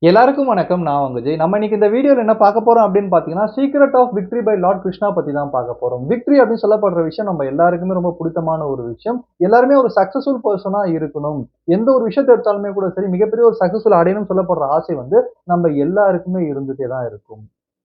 எல்லாருக்கும் வணக்கம். நான் உங்க விஜய். நம்ம இன்னைக்கு இந்த வீடியோல என்ன பார்க்க போறோம் அப்படின்னு பார்த்தீங்கன்னா, secret of victory by lord Krishna பத்தி தான் பார்க்க போறோம். விக்டரி அப்படின்னு சொல்லப்படுற விஷயம் நம்ம எல்லாருக்குமே ரொம்ப பிடித்தமான ஒரு விஷயம். எல்லாருமே ஒரு சக்சஸ்ஃபுல் பெர்சனா இருக்கணும். எந்த ஒரு விஷயத்த எடுத்தாலுமே கூட சரி, மிகப்பெரிய ஒரு சக்சஸ்ஃபுல் அடையணும்னு சொல்லப்படுற ஆசை வந்து நம்ம எல்லாருக்குமே இருந்துட்டே தான் இருக்கும்.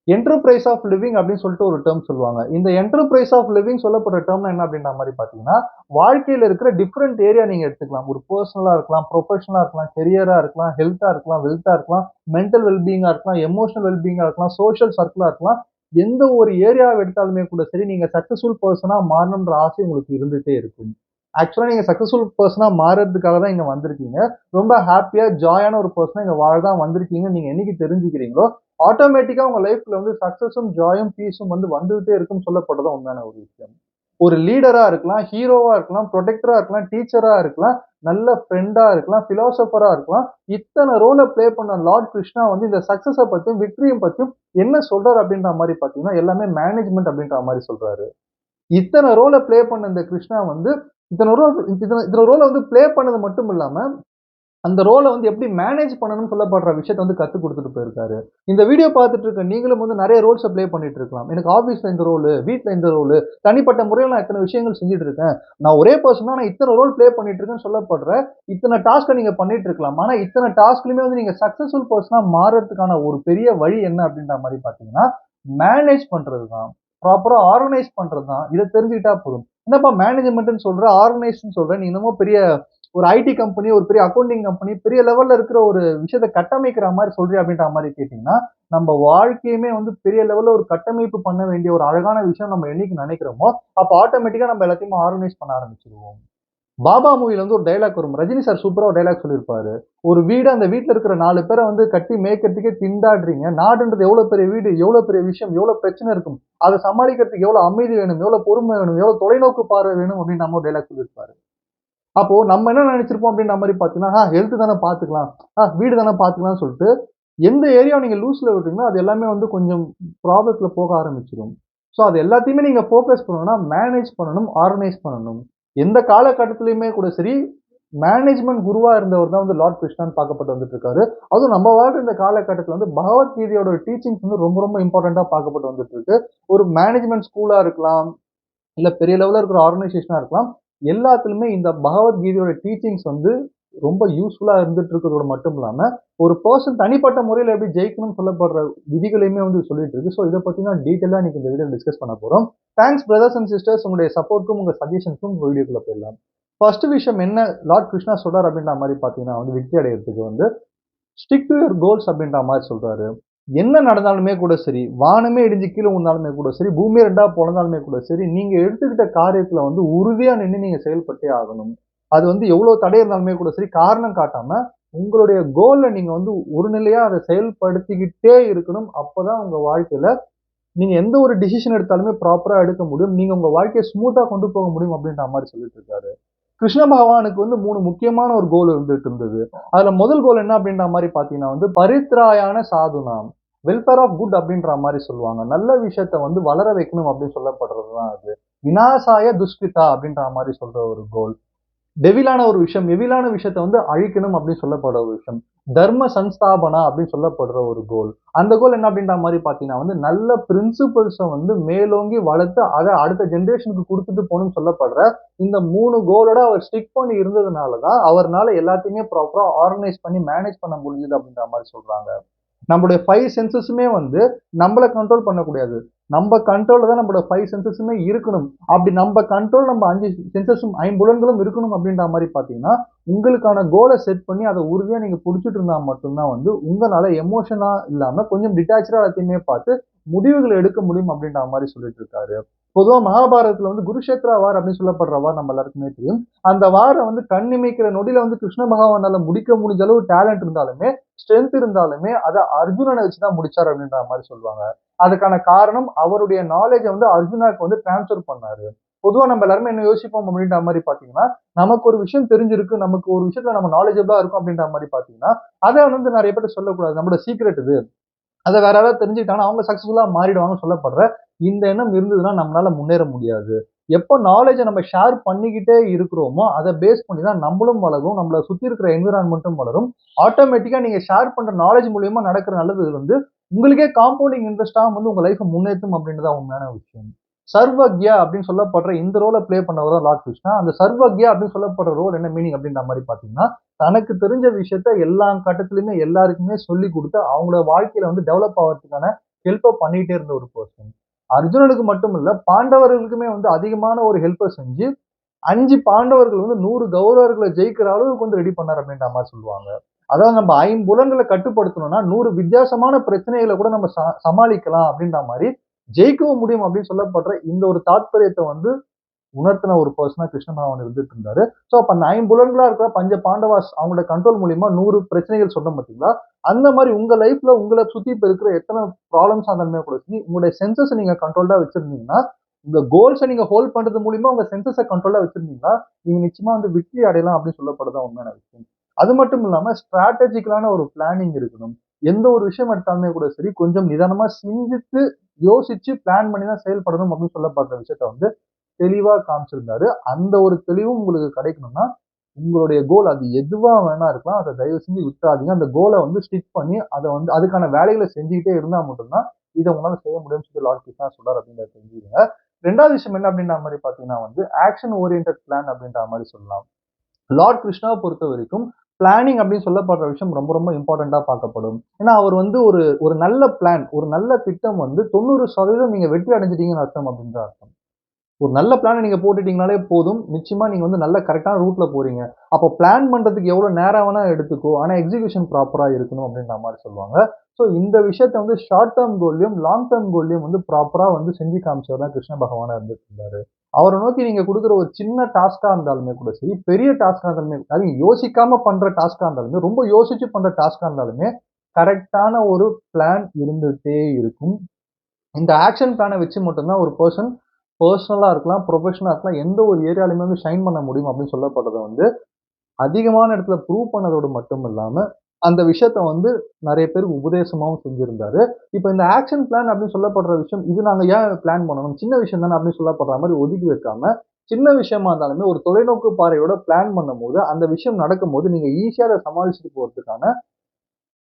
என்டர்பிரைஸ் ஆஃப் லிவிங் அப்படின்னு சொல்லிட்டு ஒரு டெர்ம் சொல்லுவாங்க. இந்த என்டர்பிரைஸ் ஆஃப் லிவிங் சொல்லப்படுற டெர்ம்னா என்ன அப்படின்ற மாரி பார்த்தீங்கன்னா, வாழ்க்கையில இருக்கிற டிஃபரெண்ட் ஏரியா நீங்க எடுத்துக்கலாம். ஒரு பெர்சனலா இருக்கலாம், ப்ரொஃபஷனலா இருக்கலாம், கரியரா இருக்கலாம், ஹெல்த்தா இருக்கலாம், வெல்த்தா இருக்கலாம், மென்டல் வெல்பீயிங்கா இருக்கலாம், எமோஷனல் வெல்பீயிங்கா இருக்கலாம், சோஷியல் சர்க்கிளா இருக்கலாம். எந்த ஒரு ஏரியாவ எடுத்தாலுமே கூட சரி, நீங்க சக்சஸ்ஃபுல் பெர்சனா மாறணும்ன்ற ஆசை உங்களுக்கு இருந்துட்டே இருக்கும். ஆக்சுவலா நீங்க சக்சஸ்ஃபுல் பெர்சனா மாறுறதுக்காக தான் இங்க வந்திருக்கீங்க. ரொம்ப ஹேப்பியா, ஜாயான ஒரு பெர்சனா இங்க வாழ தான் வந்திருக்கீங்கன்னு நீங்க என்னைக்கு தெரிஞ்சுக்கிறீங்களோ, ஆட்டோமேட்டிக்கா உங்க லைஃப்ல வந்து சக்சஸும், ஜாயும், பீஸும் வந்து வந்துகிட்டே இருக்கும்னு சொல்லப்பட்டது உண்மையான ஒரு விஷயம். ஒரு லீடரா இருக்கலாம், ஹீரோவா இருக்கலாம், புரொடெக்டரா இருக்கலாம், டீச்சரா இருக்கலாம், நல்ல ஃப்ரெண்டா இருக்கலாம், பிலாசபரா இருக்கலாம். இத்தன ரோல ப்ளே பண்ண லார்ட் கிருஷ்ணா வந்து இந்த சக்சஸ பத்தியும், விக்டரிய பத்தியும் என்ன சொல்றாரு அப்படின்ற மாரி பார்த்தீங்கன்னா, எல்லாமே மேனேஜ்மென்ட் அப்படின்ற மாரி சொல்றாரு. இத்தன ரோல ப்ளே பண்ண இந்த கிருஷ்ணா வந்து, இத்தன ரோல வந்து ப்ளே பண்ணது மட்டும் இல்லாம, அந்த ரோல வந்து எப்படி மேனேஜ் பண்ணணும்னு சொல்லப்படுற விஷயத்த வந்து கத்துக் குடுத்துட்டு போயிருக்காரு. இந்த வீடியோ பார்த்துட்டு இருக்க நீங்களும் வந்து நெறைய ரோல்ஸ ப்ளே பண்ணிட்டு இருக்கலாம். எனக்கு ஆஃபீஸ்ல இந்த ரோலு, வீட்ல இந்த ரோலு, தனிப்பட்ட முறையில நான் இத்தன விஷயங்கள் செஞ்சுட்டு இருக்கேன். நான் ஒரே பெர்சன் தான் நான் இத்தன ரோல் ப்ளே பண்ணிட்டு இருக்கேன்னு சொல்லப்படுற இத்தன டாஸ்க்க நீங்க பண்ணிட்டு இருக்கலாம். ஆனா இத்தன டாஸ்க்லயுமே வந்து நீங்க சக்சஸ்ஃபுல் பெர்சனா மாறுறதுக்கான ஒரு பெரிய வழி என்ன அப்படின்ற மாரி பார்த்தீங்கன்னா, மேனேஜ் பண்றது தான். ப்ராப்பரா ஆர்கனைஸ் பண்றது தான். இத தெரிஞ்சுக்கிட்டா போதும். என்னப்பா மேனேஜ்மென்ட்ன்னு சொல்ற, ஆர்கனைஸ்ன்னு சொல்ற, நீ என்னமோ பெரிய ஒரு ஐடி கம்பெனி, ஒரு பெரிய அக்கவுண்டிங் கம்பெனி, பெரிய லெவல்ல இருக்கிற ஒரு விஷயத்த கட்டமைக்கிற மாரி சொல்றியா? அப்படின்ற மாரி கேட்டீங்கன்னா, நம்ம வாழ்க்கையுமே வந்து பெரிய லெவல்ல ஒரு கட்டமைப்பு பண்ண வேண்டிய ஒரு அழகான விஷயம் நம்ம என்னைக்கு நெனைக்கிறோமோ, அப்ப ஆட்டோமேட்டிக்கா நம்ம எல்லாத்தையுமே ஆர்கனைஸ் பண்ண ஆரம்பிச்சுருவோம். பாபா மூவில வந்து ஒரு டயலாக் வரும். ரஜினி சார் சூப்பரா ஒரு டயலாக் சொல்லியிருப்பாரு. ஒரு வீடு அந்த வீட்ல இருக்கிற 4 பேர வந்து கட்டி மேய்க்கிறதுக்கே திண்டாடுறீங்க. நாடுன்றது எவ்வளோ பெரிய வீடு, எவ்வளோ பெரிய விஷயம், எவ்வளோ பிரச்சனை இருக்கும். அத சமாளிக்கிறதுக்கு எவ்வளோ அமைதி வேணும், எவ்வளோ பொறுமை வேணும், எவ்வளோ தொலைநோக்கு பார்வை வேணும் அப்படின்னு நம்ம ஒரு டயலாக் சொல்லியிருப்பாரு. அப்போ நம்ம என்ன நெனைச்சிருப்போம் அப்படின்ற மாரி பார்த்தீங்கன்னா, ஹெல்த் தானே பார்த்துக்கலாம். வீடு தானே பார்த்துக்கலாம்னு சொல்லிட்டு, எந்த ஏரியாவ நீங்க லூஸ்ல விட்டீங்களோ, அது எல்லாமே வந்து கொஞ்சம் ப்ராப்ளத்துல போக ஆரம்பிச்சுரும். ஸோ அது எல்லாத்தையுமே நீங்க ஃபோக்கஸ் பண்ணணும்னா, மேனேஜ் பண்ணணும், ஆர்கனைஸ் பண்ணணும். எந்த காலகட்டத்திலயுமே கூட சரி, மேனேஜ்மென்ட் குருவா இருந்தவர் தான் வந்து லார்ட் கிருஷ்ணான்னு பார்க்கப்பட்டு வந்துட்டு இருக்காரு. அதுவும் நம்ம வாழ்ற இந்த காலகட்டத்தில வந்து பகவத்கீதையோட டீச்சிங்ஸ் வந்து ரொம்ப ரொம்ப இம்பார்ட்டன்ட்டா பார்க்கப்பட்டு வந்துட்டு இருக்கு. ஒரு மேனேஜ்மென்ட் ஸ்கூலா இருக்கலாம், இல்ல பெரிய லெவல்ல இருக்கிற ஆர்கனைசேஷனா இருக்கலாம். எல்லாத்துலயுமே இந்த பகவத்கீதையோட டீச்சிங்ஸ் வந்து ரொம்ப யூஸ்ஃபுல்லா இருந்துட்டு இருக்கிறதோட மட்டும் இல்லாம, ஒரு பெர்சன் தனிப்பட்ட முறையில எப்படி ஜெயிக்கணும்னு சொல்லப்படுற விதிகளையுமே வந்து சொல்லிட்டு இருக்கு. ஸோ இத பத்தி தான் டீட்டெயிலா இன்னைக்கு இந்த வீடியோல டிஸ்கஸ் பண்ண போறோம். தேங்க்ஸ் பிரதர்ஸ் அண்ட் சிஸ்டர்ஸ் உங்களுடைய சப்போர்ட்க்கும், உங்க சஜஷன்ஸ்க்கும் உங்க வீடியோக்குள்ள போயிடலாம். ஃபர்ஸ்ட் விஷயம் என்ன லார்ட் கிருஷ்ணா சொல்றாரு அப்படின்ற மாரி பார்த்தீங்கன்னா வந்து வெற்றி அடையறதுக்கு வந்து ஸ்டிக் டு யுவர் கோல்ஸ் அப்படின்ற மாரி சொல்றாரு. என்ன நடந்தாலுமே கூட சரி, வானமே இடிஞ்சு கீழ விழுந்தாலுமே கூட சரி, பூமியே 2ஆ பொளந்தாலுமே கூட சரி, நீங்க எடுத்துக்கிட்ட காரியத்துல வந்து உறுதியா நின்னு நீங்க செயல்பட்டே ஆகணும். அது வந்து எவ்ளோ தடை இருந்தாலுமே கூட சரி, காரணம் காட்டாம, உங்களுடைய கோல்ல நீங்க வந்து ஒரு நிலையா அத செயல்படுத்திக்கிட்டே இருக்கணும். அப்பதான் உங்க வாழ்க்கையில நீங்க எந்த ஒரு டிசிஷன் எடுத்தாலுமே ப்ராப்பரா எடுக்க முடியும். நீங்க உங்க வாழ்க்கைய ஸ்மூத்தா கொண்டு போக முடியும் அப்படின்ற மாரி சொல்லிட்டு இருக்காரு. கிருஷ்ண பகவானுக்கு வந்து 3 முக்கியமான ஒரு கோல் இருந்துட்டு இருந்தது. அதுல முதல் கோல் என்ன அப்படின்ற மாரி பார்த்தீங்கன்னா வந்து, பரித்ராயான சாதுனாம். வெல்ஃபேர் ஆஃப் குட் அப்படின்ற மாரி சொல்லுவாங்க. நல்ல விஷயத்த வந்து வளர வைக்கணும் அப்படின்னு சொல்லப்படுறது தான் அது. விநாசாய துஷ்கிருதா அப்படின்ற மாரி சொல்ற ஒரு கோல். டெவிலான ஒரு விஷயம், எவிலான விஷயத்த வந்து அழிக்கணும் அப்படின்னு சொல்லப்படுற ஒரு விஷயம். தர்ம சன்ஸ்தாபனா அப்படின்னு சொல்லப்படுற ஒரு கோல். அந்த கோல் என்ன அப்படின்ற மாரி பார்த்தீங்கன்னா வந்து, நல்ல பிரின்சிபல்ஸ வந்து மேலோங்கி வளர்த்து, அத அடுத்த ஜெனரேஷனுக்கு குடுத்துட்டு போணும்னு சொல்லப்படுற இந்த 3 கோலோட அவர் ஸ்டிக் பண்ணி இருந்ததுனால தான், அவர்னால எல்லாத்தையுமே ப்ராப்பரா ஆர்கனைஸ் பண்ணி மேனேஜ் பண்ண முடிஞ்சது அப்படின்ற மாரி சொல்றாங்க. நம்மளுடைய 5 சென்சஸுமே வந்து நம்மள கண்ட்ரோல் பண்ணக்கூடாது. நம்ப கண்ட்ரோல்ல தான் நம்மளோட 5 சென்சஸுமே இருக்கணும். அப்படி நம்ப கண்ட்ரோல் நம்ம 5 சென்சஸும் ஐம்புலன்களும் இருக்கணும் அப்படின்ற மாரி பார்த்தீங்கன்னா, உங்களுக்கான கோல செட் பண்ணி அத உறுதியா நீங்க புடிச்சிட்டு இருந்தா மட்டும் தான் வந்து, உங்கனால எமோஷனா இல்லாம கொஞ்சம் டிட்டாச்டா எல்லாத்தையுமே பார்த்து முடிவுகள் எடுக்க முடியும் அப்படின்ற மாரி சொல்லிட்டு இருக்காரு. பொதுவா மகாபாரதத்துல வந்து குருஷேத்ரா வார் அப்படின்னு சொல்லப்படுற வார் நம்ம எல்லாருக்குமே தெரியும். அந்த வார வந்து கண் இமைக்கிற நொடியில வந்து கிருஷ்ண பகவானால முடிக்க முடிஞ்ச அளவு டேலண்ட் இருந்தாலுமே, ஸ்ட்ரென்த் இருந்தாலுமே, அத அர்ஜுனன வச்சு தான் முடிச்சாரு அப்படின்ற மாரி சொல்லுவாங்க. அதுக்கான காரணம் அவருடைய நாலேட்ஜ வந்து அர்ஜுனாக்கு வந்து ட்ரான்ஸ்ஃபர் பண்ணாரு. பொதுவா நம்ம எல்லாருமே என்ன யோசிப்போம் அப்படின்ற மாரி பார்த்தீங்கன்னா, நமக்கு ஒரு விஷயம் தெரிஞ்சிருக்கு, நமக்கு ஒரு விஷயத்துல நம்ம நாலேட்ஜபிளா இருக்கோம் அப்படின்ற மாரி பார்த்தீங்கன்னா, அத வந்து நெறைய பேர்ட்ட சொல்லக்கூடாது. நம்மளோட சீக்ரெட் இது. அத வேற யாராவது தெரிஞ்சுக்கிட்டாங்கன்னா, அவங்க சக்சஸ்ஃபுல்லா மாறிடுவாங்கன்னு சொல்லப்படுற இந்த எண்ணம் இருந்ததுன்னா நம்மளால முன்னேற முடியாது. எப்போ நாலேஜை நம்ம ஷேர் பண்ணிக்கிட்டே இருக்கிறோமோ அதை பேஸ் பண்ணி தான் நம்மளும் வளரும், நம்மளை சுத்தி இருக்கிற என்விரான்மெண்ட்டும் வளரும். ஆட்டோமேட்டிக்கா நீங்க ஷேர் பண்ற நாலேஜ் மூலியமா நடக்கிற நல்லது வந்து உங்களுக்கே காம்பவுண்டிங் இன்ட்ரெஸ்டா வந்து உங்க லைஃப் முன்னேற்றும் அப்படின்றத உண்மையான விஷயம். சர்வக்யா அப்படின்னு சொல்லப்படுற இந்த ரோலை பிளே பண்ணவர் தான் லார்ட் கிருஷ்ணா. அந்த சர்வக்யா அப்படின்னு சொல்லப்படுற ரோல் என்ன மீனிங் அப்படின்ற மாதிரி பாத்தீங்கன்னா, தனக்கு தெரிஞ்ச விஷயத்த எல்லா கட்டத்திலுமே எல்லாருக்குமே சொல்லி கொடுத்து அவங்களோட வாழ்க்கையில வந்து டெவலப் ஆகிறதுக்கான ஹெல்ப்பை பண்ணிட்டே இருந்த ஒரு பர்சன். அர்ஜுனனுக்கு மட்டும் இல்ல, பாண்டவர்களுக்குமே வந்து அதிகமான ஒரு ஹெல்ப்ப செஞ்சு 5 பாண்டவர்கள் வந்து 100 கௌரவர்கள ஜெயிக்கிற அளவுக்கு வந்து ரெடி பண்ணார் அப்படின்ற மாரி சொல்லுவாங்க. அதாவது நம்ம ஐம்புலன்கள கட்டுப்படுத்தணும்னா 100 வித்தியாசமான பிரச்சனைகள கூட நம்ம சமாளிக்கலாம் அப்படின்ற மாரி, ஜெயிக்கவும் முடியும் அப்படின்னு சொல்லப்படுற இந்த ஒரு தாத்பரியத்த வந்து உணர்த்தின ஒரு பர்சனா கிருஷ்ண பகவான் இருந்துட்டு இருந்தாரு. சோ அப்ப அந்த ஐம்புலன்களா இருக்கிற பஞ்ச பாண்டவாஸ் அவங்களோட கண்ட்ரோல் மூலியமா 100 பிரச்சனைகள் சொன்னோம் பார்த்தீங்களா? அந்த மாரி உங்க லைஃப்ல உங்கள சுத்தி இப்ப இருக்கிற எத்தன ப்ராப்ளம்ஸா இருந்தாலுமே கூட சரி, உங்களுடைய சென்சஸ நீங்க கண்ட்ரோல்டா வச்சிருந்தீங்கன்னா, உங்க கோல்ஸ நீங்க ஹோல்ட் பண்றது மூலியமா உங்க சென்சஸ கண்ட்ரோல்டா வச்சிருந்தீங்கன்னா, நீங்க நிச்சயமா வந்து வெற்றி அடையலாம் அப்படின்னு சொல்லப்படுறது தான் உண்மையான விஷயம். அது மட்டும் இல்லாம ஸ்ட்ராட்டஜிக்கலான ஒரு பிளானிங் இருக்கணும். எந்த ஒரு விஷயம் எடுத்தாலுமே கூட சரி, கொஞ்சம் நிதானமா சிந்தித்து, யோசிச்சு பிளான் பண்ணி தான் செயல்படணும் அப்படின்னு சொல்லப்படுற விஷயத்த வந்து தெளிவா காமிச்சிருந்தாரு. அந்த ஒரு தெளிவும் உங்களுக்கு கிடைக்கணும்னா, உங்களுடைய கோல் அது எதுவா வேணா இருக்கலாம். அத தயவு செஞ்சு விட்றாதீங்க. அந்த கோல வந்து ஸ்டிக் பண்ணி, அத வந்து அதுக்கான வேலைகள செஞ்சுக்கிட்டே இருந்தா மட்டும் தான், இத உங்களால செய்ய முடியும்னு சொல்லி லார்ட் கிருஷ்ணா சொல்றாரு அப்படின்றத தெரிஞ்சுக்கங்க. 2வது விஷயம் என்ன அப்படின்ற மாரி பார்த்தீங்கன்னா வந்து, ஆக்ஷன் ஓரியன்டட் பிளான் அப்படின்ற மாரி சொல்லலாம். லார்ட் கிருஷ்ணாவ பொறுத்தவரைக்கும், பிளானிங் அப்படின்னு சொல்லப்படுற விஷயம் ரொம்ப ரொம்ப இம்பார்ட்டன்ட்டா பார்க்கப்படும். ஏன்னா, அவர் வந்து ஒரு ஒரு நல்ல பிளான், ஒரு நல்ல திட்டம் வந்து 90% நீங்க வெற்றி அடைஞ்சிட்டீங்கன்னு அர்த்தம் அப்படின்னு தான் அர்த்தம். ஒரு நல்ல பிளான நீங்க போட்டுட்டீங்கனாலே போதும். நிச்சயமா நீங்க வந்து நல்ல கரெக்ட்டான ரூட்ல போறீங்க. அப்போ பிளான் பண்றதுக்கு எவ்வளோ நேரம் வேணா எடுத்துக்கோ. ஆனா எக்ஸிகியூஷன் ப்ராப்பரா இருக்கணும் அப்படின்ற மாரி சொல்லுவாங்க. ஸோ இந்த விஷயத்த வந்து ஷார்ட் டெர்ம் கோல்லயும், லாங் டெர்ம் கோல்லயும் வந்து ப்ராப்பரா வந்து செஞ்சு காமிச்சவர் தான் கிருஷ்ண பகவானா இருந்துட்டு இருந்தாரு. அவர நோக்கி நீங்க குடுக்குற ஒரு சின்ன டாஸ்க்கா இருந்தாலுமே கூட சரி, பெரிய டாஸ்க்கா இருந்தாலுமே அது யோசிக்காம பண்ற டாஸ்க்கா இருந்தாலுமே, ரொம்ப யோசிச்சு பண்ற டாஸ்க்கா இருந்தாலுமே, கரெக்ட்டான ஒரு பிளான் இருந்துட்டே இருக்கும். இந்த ஆக்ஷன் பிளான வச்சு மட்டும் தான் ஒரு பெர்சனலா இருக்கலாம், ப்ரொஃபஷனலா இருக்கலாம். எந்த ஒரு ஏரியாலயுமே வந்து ஷைன் பண்ண முடியும் அப்படின்னு சொல்லப்படுறத வந்து, அதிகமான இடத்துல ப்ரூவ் பண்ணதோடு மட்டும் இல்லாம, அந்த விஷயத்த வந்து நெறைய பேருக்கு உபதேசமாவும் செஞ்சிருந்தாரு. இப்ப இந்த ஆக்ஷன் பிளான் அப்படின்னு சொல்லப்படுற விஷயம், இது நாங்க ஏன் பிளான் பண்ணணும்? சின்ன விஷயம் தானே அப்படின்னு சொல்லப்படுற மாரி ஒதுக்கி வைக்காம, சின்ன விஷயமா இருந்தாலுமே ஒரு தொலைநோக்கு பார்வையோட பிளான் பண்ணும்போது, அந்த விஷயம் நடக்கும்போது நீங்க ஈஸியா அத சமாளிச்சுட்டு போறதுக்கான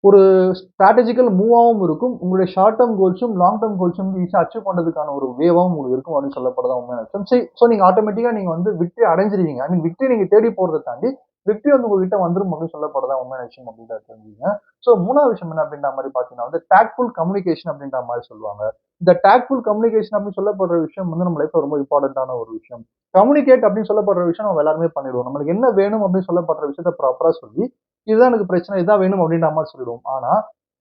ஒரு ஸ்ட்ராட்டஜிக்கல் மூவாவும் இருக்கும். உங்களுடைய ஷார்ட் டெர்ம் கோல்ஸும், லாங் டெர்ம் கோல்ஸும் வந்து ஈஸியா அச்சீவ் பண்றதுக்கான ஒரு வேவாவும் உங்களுக்கு இருக்கும் அப்படின்னு சொல்லப்படுறது உண்மையான விஷயம். சோ நீங்க ஆட்டோமேட்டிக்கா நீங்க வந்து வெற்றி அடைஞ்சிருவீங்க. ஐ மீன் வெற்றி நீங்க தேடி போறத தாண்டி, வெற்றி வந்து உங்ககிட்ட வந்துரும் அப்படின்னு சொல்லப்படுறதா உண்மையான விஷயம் அப்படின்றத தெரிஞ்சுக்கங்க. சோ 3வது விஷயம் என்ன அப்படின்ற மாரி பார்த்தீங்கன்னா வந்து டாக்ட்ஃபுல் கம்யூனிகேஷன் அப்படின்ற மாரி சொல்லுவாங்க. இந்த டாக்ட்ஃபுல் கம்யூனிகேஷன் அப்படின்னு சொல்லப்படுற விஷயம் வந்து நம்ம லைஃப்ல ரொம்ப இம்பார்ட்டன்ட்டான ஒரு விஷயம். கம்யூனிகேட் அப்படின்னு சொல்லப்படுற விஷயம் நம்ம எல்லாருமே பண்ணிடுவோம். நம்மளுக்கு என்ன வேணும் அப்படின்னு சொல்லப்படுற விஷயத்த ப்ராப்பரா சொல்லி இதுதான் எனக்கு பிரச்சனை. இதுதான் வேணும் அப்டின்ற மாரி சொல்லிடுவோம். ஆனா,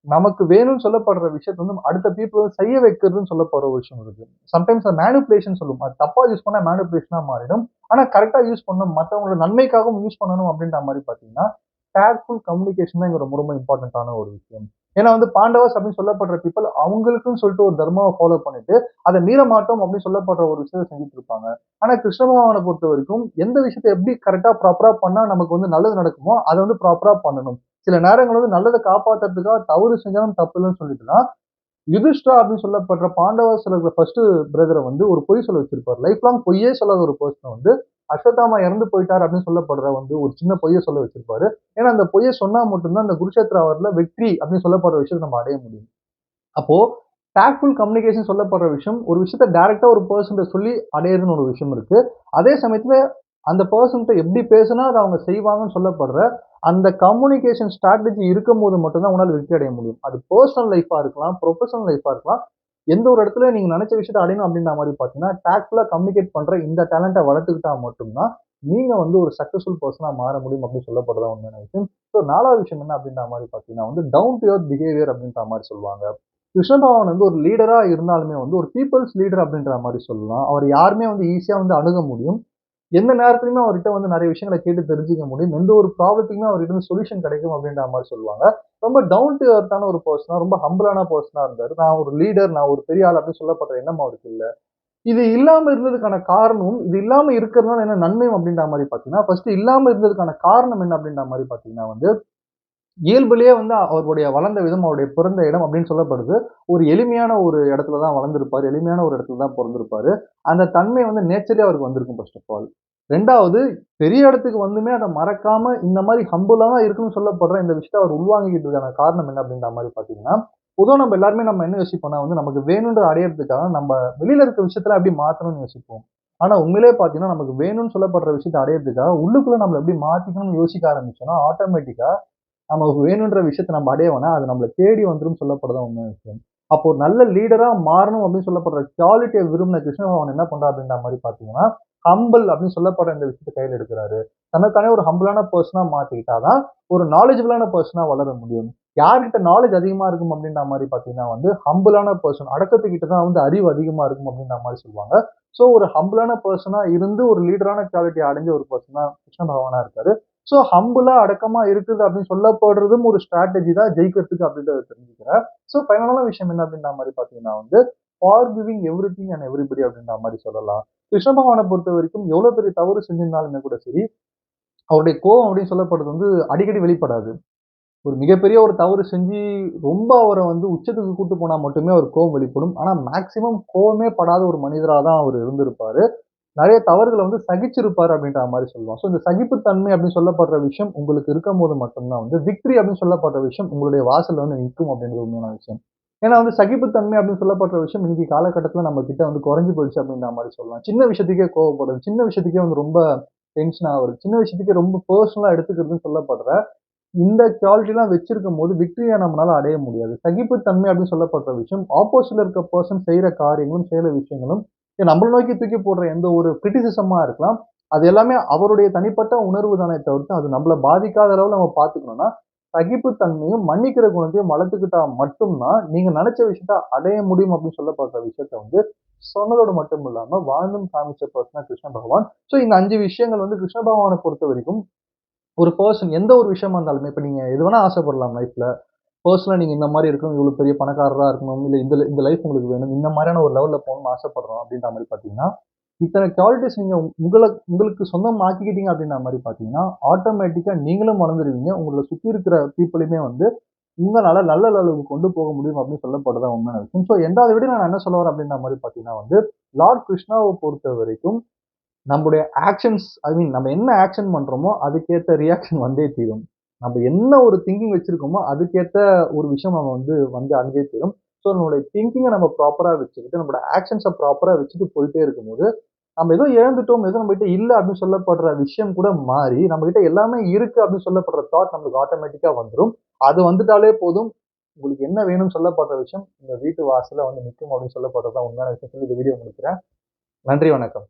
நமக்கு வேணும்னு சொல்லப்படுற விஷயத்த வந்து அடுத்த பீப்பிள் செய்ய வைக்கிறதுன்னு சொல்லப்படுற ஒரு விஷயம் இருக்கு. சம்டைம்ஸ் அது மேனிபுலேஷன் சொல்லுவோம். அது தப்பா யூஸ் பண்ணா மேனிபுலேஷனா மாறிடும். ஆனா கரெக்ட்டா யூஸ் பண்ணணும், மத்தவங்களோட நன்மைக்காகவும் யூஸ் பண்ணணும் அப்டின்ற மாரி பார்த்தீங்கன்னா, டேக்ட்ஃபுல் கம்யூனிகேஷன் தான் இங்க ரொம்ப ரொம்ப இம்பார்ட்டன்ட்டான ஒரு விஷயம். ஏன்னா வந்து பாண்டவாஸ் அப்டின்னு சொல்லப்படுற பீப்பிள் அவங்களுக்குன்னு சொல்லிட்டு ஒரு தர்மாவ ஃபாலோ பண்ணிட்டு, அத மீற மாட்டோம் அப்டின்னு சொல்லப்படுற ஒரு விஷயத்த செஞ்சுட்டு இருப்பாங்க. ஆனா கிருஷ்ண பகவான பொறுத்தவரைக்கும் எந்த விஷயத்த எப்படி கரெக்ட்டா ப்ராப்பரா பண்ணா நமக்கு வந்து நல்லது நடக்குமோ, அத வந்து ப்ராப்பரா பண்ணணும். சில நேரங்கள்ல வந்து நல்லத காப்பாத்துறதுக்காக தவறு செஞ்சாலும் தப்பு இல்லன்னு சொல்லிட்டு தான், யுதிஷ்டா அப்படின்னு சொல்லப்படுற பாண்டவர்ஸ்ல இருக்கிற ஃபர்ஸ்ட் பிரதர வந்து ஒரு பொய் சொல்ல வச்சிருப்பாரு. லைஃப் லாங் பொய்யே சொல்லாத ஒரு பெர்சன வந்து அஸ்வத்தாமா இறந்து போயிட்டார் அப்படின்னு சொல்லப்படுற வந்து ஒரு சின்ன பொய்ய சொல்ல வச்சிருப்பாரு. ஏன்னா அந்த பொய்ய சொன்னா மட்டும் தான் அந்த குருஷேத்திர வார்ல வெற்றி அப்படின்னு சொல்லப்படுற விஷயத்த நம்ம அடைய முடியும். அப்போ டாக்ட்ஃபுல் கம்யூனிகேஷன் சொல்லப்படுற விஷயம், ஒரு விஷயத்த டைரக்ட்டா ஒரு பெர்சன்ட்ட சொல்லி அடையறதுன்னு ஒரு விஷயம் இருக்கு. அதே சமயத்துல அந்த பெர்சன்ட்ட எப்படி பேசினா அத அவங்க செய்வாங்கன்னு சொல்லப்படுற, அந்த கம்யூனிகேஷன் ஸ்ட்ராட்டஜி இருக்கும்போது மட்டும் தான் உங்களால வெற்றி அடைய முடியும். அது பெர்சனல் லைஃப்பா இருக்கலாம், ப்ரொஃபஷனல் லைஃப்பா இருக்கலாம். எந்த ஒரு இடத்துல நீங்க நெனச்ச விஷயத்த அடையணும் அப்படின்ற மாரி பார்த்தீங்கன்னா, டாக்ட்ஃபுல்லா கம்யூனிகேட் பண்ற இந்த டேலண்ட்ட வளர்த்துக்கிட்டா மட்டும் தான், நீங்க வந்து ஒரு சக்சஸ்ஃபுல் பெர்சனா மாற முடியும் அப்படின்னு சொல்லப்படுறதா உண்மையான விஷயம். ஸோ 4வது விஷயம் என்ன அப்படின்ற மாரி பார்த்தீங்கன்னா வந்து, டவுன் டூ எர்த் பிஹேவியர் அப்படின்ற மாரி சொல்லுவாங்க. கிருஷ்ண பகவான் வந்து ஒரு லீடரா இருந்தாலுமே வந்து ஒரு பீப்பிள்ஸ் லீடர் அப்படின்ற மாரி சொல்லலாம். அவர் யாருமே வந்து ஈஸியா வந்து அணுக முடியும். எந்த நேரத்திலுமே அவர்கிட்ட வந்து நெறைய விஷயங்கள கேட்டு தெரிஞ்சுக்க முடியும். எந்த ஒரு ப்ராப்ளத்துக்குமே அவர்கிட்ட இருந்து சொல்யூஷன் கிடைக்கும் அப்படின்ற மாரி சொல்லுவாங்க. ரொம்ப டவுன் டூ எர்த்தான ஒரு பெர்சனா, ரொம்ப ஹம்பிளான பெர்சனா இருந்தாரு. நான் ஒரு லீடர், நான் ஒரு பெரிய ஆள் அப்படின்னு சொல்லப்படுற எண்ணம் அவருக்கு இல்ல. இது இல்லாம இருந்ததுக்கான காரணமும், இது இல்லாம இருக்கிறதுனால என்ன நன்மை அப்படின்ற மாரி பார்த்தீங்கன்னா, ஃபர்ஸ்ட் இல்லாம இருந்ததுக்கான காரணம் என்ன அப்படின்ற மாரி பார்த்தீங்கன்னா வந்து இயல்புலயே வந்து அவருடைய வளர்ந்த விதம், அவருடைய பிறந்த இடம் அப்படின்னு சொல்லப்படுது. ஒரு எளிமையான ஒரு இடத்துல தான் வளர்ந்திருப்பாரு. எளிமையான ஒரு இடத்துல தான் பொறந்திருப்பாரு. அந்த தன்மை வந்து நேச்சரலி அவருக்கு வந்திருக்கும் ஃபர்ஸ்ட் ஆஃப் ஆல். 2வது பெரிய இடத்துக்கு வந்துமே அத மறக்காம இந்த மாரி ஹம்பிளா இருக்கணும்னு சொல்லப்படுற இந்த விஷயத்த அவர் உள்வாங்கிக்கிட்டதுக்கான காரணம் என்ன அப்படின்ற மாரி பார்த்தீங்கன்னா, பொதுவா நம்ம எல்லாருமே நம்ம என்ன யோசிப்போம்னா வந்து நமக்கு வேணும்ன்றத அடையறதுக்காக நம்ம வெளியில இருக்க விஷயத்துல எப்படி மாத்தணும்னு யோசிப்போம். ஆனா உண்மையிலேயே பார்த்தீங்கன்னா, நமக்கு வேணும்னு சொல்லப்படுற விஷயத்த அடையறதுக்காக உள்ளுக்குள்ள நம்மள எப்படி மாத்திக்கணும்னு யோசிக்க ஆரம்பிச்சோம்னா, ஆட்டோமேட்டிக்கா நமக்கு வேணுன்ற விஷயத்த நம்ம அடையவோனா, அது நம்மள தேடி வந்துரும்னு சொல்லப்படுறதான் உண்மையான விஷயம். அப்போ ஒரு நல்ல லீடரா மாறணும் அப்படின்னு சொல்லப்படுற குவாலிட்டிய விரும்பின கிருஷ்ண பகவான் என்ன பண்றாரு அப்படின்ற மாரி பார்த்தீங்கன்னா, ஹம்பிள் அப்படின்னு சொல்லப்படுற இந்த விஷயத்த கையில எடுக்குறாரு. தன்னைத்தானே ஒரு ஹம்பிளான பெர்சனா மாத்திக்கிட்டா தான், ஒரு நாலெட்ஜபிளான பெர்சனா வளர முடியும். யார்கிட்ட நாலேட்ஜ் அதிகமா இருக்கும் அப்படின்ற மாரி பார்த்தீங்கன்னா வந்து, ஹம்பிளான பெர்சன். அடக்கத்துக்கிட்ட தான் வந்து அறிவு அதிகமா இருக்கும் அப்படின்ற மாரி சொல்லுவாங்க. ஸோ ஒரு ஹம்பிளான பெர்சனா இருந்து ஒரு லீடரான குவாலிட்டி அடைஞ்ச ஒரு பெர்சன் தான் கிருஷ்ண பகவானா இருக்காரு. ஸோ ஹம்பிளா அடக்கமா இருக்குது அப்படின்னு சொல்லப்படுறதும் ஒரு ஸ்ட்ராட்டஜி தான் ஜெயிக்கிறதுக்கு அப்படின்றத தெரிஞ்சுக்கிறேன். ஸோ ஃபைனலான விஷயம் என்ன அப்படின்ற மாரி பார்த்தீங்கன்னா வந்து, ஃபார்கிவிங் எவ்ரிதிங் அண்ட் எவரிபடி அப்படின்ற மாரி சொல்லலாம். கிருஷ்ண பகவான பொறுத்தவரைக்கும் எவ்வளோ பெரிய தவறு செஞ்சிருந்தாலுமே கூட சரி, அவருடைய கோவம் அப்படின்னு சொல்லப்படுறது வந்து அடிக்கடி வெளிப்படாது. ஒரு மிகப்பெரிய ஒரு தவறு செஞ்சு ரொம்ப அவர வந்து உச்சத்துக்கு கூட்டு போனா மட்டுமே அவர் கோவம் வெளிப்படும். ஆனா மேக்ஸிமம் கோவமே படாத ஒரு மனிதரா தான் அவரு இருந்திருப்பாரு. நெறைய தவறுகள வந்து சகிச்சிருப்பாரு அப்படின்ற மாரி சொல்லலாம். ஸோ இந்த சகிப்புத்தன்மை அப்படின்னு சொல்லப்படுற விஷயம் உங்களுக்கு இருக்கும்போது மட்டும் தான் வந்து விக்டரி அப்படின்னு சொல்லப்படுற விஷயம் உங்களுடைய வாசல்ல வந்து நிக்கும் அப்படின்றது உண்மையான விஷயம். ஏன்னா வந்து சகிப்புத்தன்மை அப்படின்னு சொல்லப்படுற விஷயம் இன்னைக்கு காலகட்டத்தில நம்ம கிட்ட வந்து குறைஞ்சு போயிடுச்சு அப்படின்ற மாரி சொல்லலாம். சின்ன விஷயத்துக்கே கோவப்படுறது, சின்ன விஷயத்துக்கே வந்து ரொம்ப டென்ஷன் ஆவுறது, சின்ன விஷயத்துக்கே ரொம்ப பெர்சனலா எடுத்துக்கிறதுன்னு சொல்லப்படுற இந்த குவாலிட்டிலாம் வச்சிருக்கும்போது விக்டரிய நம்மளால அடைய முடியாது. சகிப்புத்தன்மை அப்படின்னு சொல்லப்படுற விஷயம், ஆப்போசிட்ல இருக்க பெர்சன் செய்ற காரியங்களும், செய்ற விஷயங்களும் நம்மள நோக்கி தூக்கி போடுற எந்த ஒரு கிரிட்டிசிசமா இருக்கலாம். அது எல்லாமே அவருடைய தனிப்பட்ட உணர்வு தானே தவிர்த்து, அது நம்மள பாதிக்காத அளவுல நம்ம பார்த்துக்கணும்னா, சகிப்புத்தன்மையும், மன்னிக்கிற குணத்தையும் வளர்த்துக்கிட்டா மட்டும் தான், நீங்க நெனச்ச விஷயத்த அடைய முடியும் அப்படின்னு சொல்லப்படுற விஷயத்த வந்து சொன்னதோடு மட்டும் இல்லாம, வாழ்ந்தும் காமிச்ச பெர்சன் தான் கிருஷ்ண பகவான். ஸோ இந்த 5 விஷயங்கள் வந்து கிருஷ்ண பகவான பொறுத்தவரைக்கும் ஒரு பெர்சன் எந்த ஒரு விஷயமா இருந்தாலுமே, இப்ப நீங்க எது வேணா ஆசைப்படலாம் லைஃப்ல. பெர்சனலா நீங்க இந்த மாரி இருக்கணும், இவ்வளவு பெரிய பணக்காரரா இருக்கணும், இல்ல இந்த இந்த லைஃப் உங்களுக்கு வேணும், இந்த மாரியான ஒரு லெவல்ல போகணும்னு ஆசைப்படுறோம் அப்படின்ற மாரி பார்த்தீங்கன்னா, இத்தன குவாலிட்டீஸ் நீங்க உங்களுக்கு சொந்தமாக்கிக்கிட்டீங்க அப்படின்ற மாரி பார்த்தீங்கன்னா, ஆட்டோமேட்டிக்கா நீங்களும் வளர்ந்துருவீங்க. உங்கள சுத்தி இருக்கிற பீப்பிளையுமே வந்து உங்களால நல்ல லெவலுக்கு கொண்டு போக முடியும் அப்படின்னு சொல்லப்படுறது தான் உண்மையான விஷயம். ஸோ 2வது விட நான் என்ன சொல்ல வரேன் அப்படின்ற மாரி பார்த்தீங்கன்னா வந்து, லார்ட் கிருஷ்ணாவ பொறுத்தவரைக்கும் நம்முடைய ஆக்ஷன்ஸ் நம்ம என்ன ஆக்ஷன் பண்றோமோ, அதுக்கேத்த ரியாக்ஷன் வந்தே தீரும். நம்ம என்ன ஒரு திங்கிங் வச்சிருக்கோமோ, அதுக்கேத்த ஒரு விஷயம் நம்ம வந்து அடைஞ்சே தீரும். ஸோ நம்மளுடைய திங்கிங்க நம்ம ப்ராப்பரா வச்சுக்கிட்டு, நம்மளோட ஆக்ஷன்ஸ ப்ராப்பரா வச்சுட்டு போயிட்டே இருக்கும்போது, நம்ம ஏதோ இழந்துட்டோம், ஏதோ நம்மகிட்ட இல்ல அப்படின்னு சொல்லப்படுற விஷயம் கூட மாறி, நம்மகிட்ட எல்லாமே இருக்கு அப்படின்னு சொல்லப்படுற தாட் நம்மளுக்கு ஆட்டோமேட்டிக்கா வந்துரும். அது வந்துட்டாலே போதும். உங்களுக்கு என்ன வேணும்னு சொல்லப்படுற விஷயம், உங்க வீட்டு வாசல்ல வந்து நிக்கும் அப்படின்னு சொல்லப்படுறது தான் உண்மையான விஷயம் சொல்லி இந்த வீடியோ முடிக்கிறேன். நன்றி, வணக்கம்.